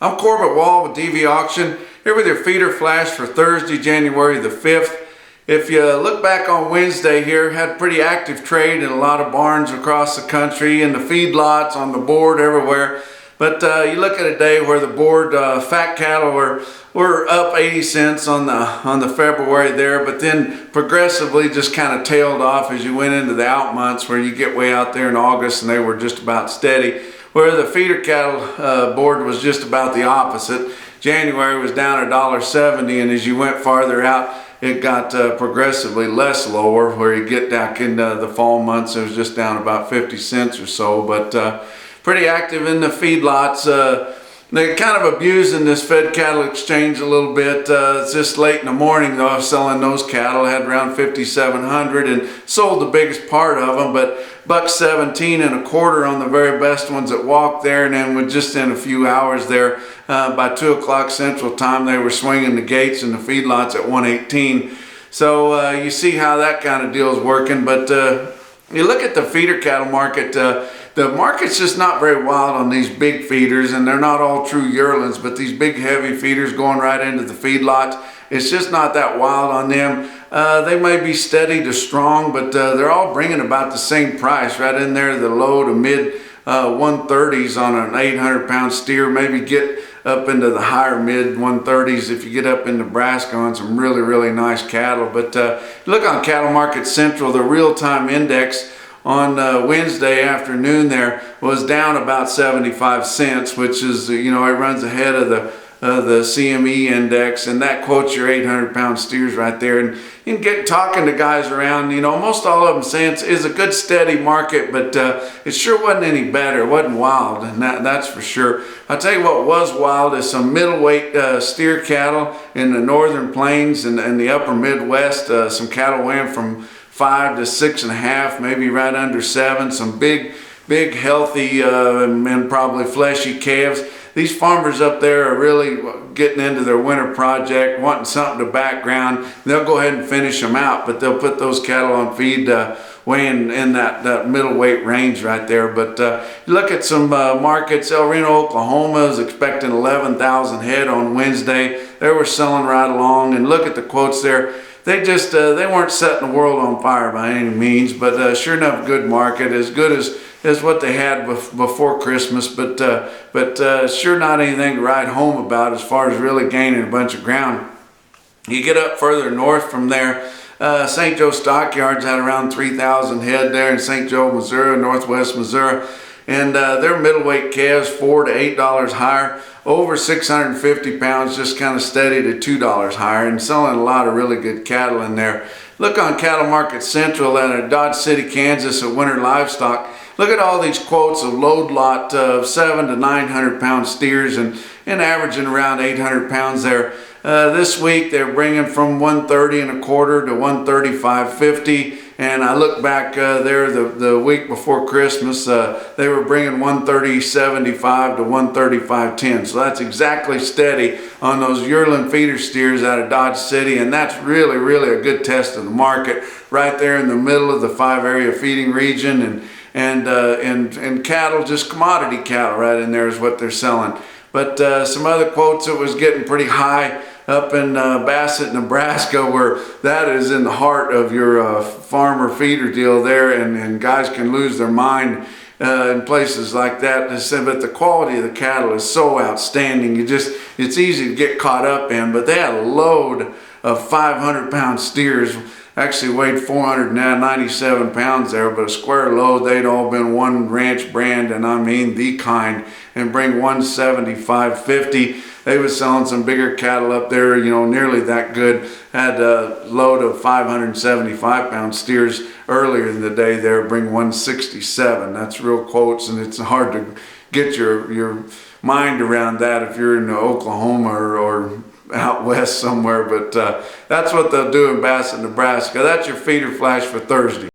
I'm Corbett Wall with DV Auction, here with your feeder flash for Thursday, January the 5th. If you look back on Wednesday here, had pretty active trade in a lot of barns across the country, in the feedlots, on the board, everywhere. But you look at a day where the board fat cattle were up 80 cents on the February there, but then progressively just kind of tailed off as you went into the out months, where you get way out there in August and they were just about steady. Where the feeder cattle board was just about the opposite. January was down $1.70, and as you went farther out, it got progressively less lower, where you get back into the fall months, it was just down about 50 cents or so. But pretty active in the feedlots. They're kind of abusing this fed cattle exchange a little bit. It's just late in the morning though, selling those cattle. Had around 5,700 and sold the biggest part of them, but $1.1725 on the very best ones that walked there. And then with just in a few hours there, by 2 o'clock Central Time, they were swinging the gates in the feedlots at 118. So you see how that kind of deal is working. But you look at the feeder cattle market, the market's just not very wild on these big feeders, and they're not all true yearlings, but these big heavy feeders going right into the feedlot, it's just not that wild on them. They may be steady to strong, but they're all bringing about the same price, right in there, the low to mid 130s on an 800-pound steer, maybe get up into the higher mid 130s if you get up in Nebraska on some really nice cattle. But look on Cattle Market Central, the real-time index on Wednesday afternoon there was down about 75 cents, which is, you know, it runs ahead of the CME index, and that quotes your 800-pound steers right there. And you can get talking to guys around, you know, most all of them saying it's a good steady market, but it sure wasn't any better. It wasn't wild, and that's for sure. I'll tell you what was wild is some middleweight steer cattle in the northern plains and the upper Midwest. Some cattle weighing from 5 to 6.5, maybe right under 7. Some big healthy and probably fleshy calves. These farmers up there are really getting into their winter project, wanting something to background. They'll go ahead and finish them out, but they'll put those cattle on feed weighing in that middleweight range right there. But you look at some markets. El Reno, Oklahoma is expecting 11,000 head on Wednesday. They were selling right along, and look at the quotes there. They just they weren't setting the world on fire by any means, but sure enough, good market, as good as what they had before Christmas, but sure not anything to write home about as far as really gaining a bunch of ground. You get up further north from there, St. Joe Stockyards had around 3,000 head there in St. Joe, Missouri, northwest Missouri, and their middleweight calves $4 to $8 higher. Over 650 pounds, just kind of steady to $2 higher, and selling a lot of really good cattle in there. Look on Cattle Market Central at Dodge City, Kansas at Winter Livestock. Look at all these quotes of load lot of 7 to 900 pound steers and averaging around 800 pounds there. This week they're bringing from 130.25 to 135.50. And I look back there the week before Christmas, they were bringing 130.75 to 135.10. So that's exactly steady on those yearling feeder steers out of Dodge City, and that's really a good test of the market right there in the middle of the 5-area feeding region, and cattle, just commodity cattle right in there is what they're selling. But some other quotes, it was getting pretty high up in Bassett, Nebraska, where that is in the heart of your farmer feeder deal there, and guys can lose their mind in places like that. But the quality of the cattle is so outstanding. It's easy to get caught up in. But they had a load of 500-pound steers. Actually weighed 497 pounds there, but a square load. They'd all been one ranch brand, and I mean the kind, and bring 175.50. They was selling some bigger cattle up there, you know, nearly that good. Had a load of 575 pound steers earlier in the day there, bring 167. That's real quotes, and it's hard to get your mind around that if you're in Oklahoma or out west somewhere, but that's what they'll do in Bassett, Nebraska. That's your feeder flash for Thursday.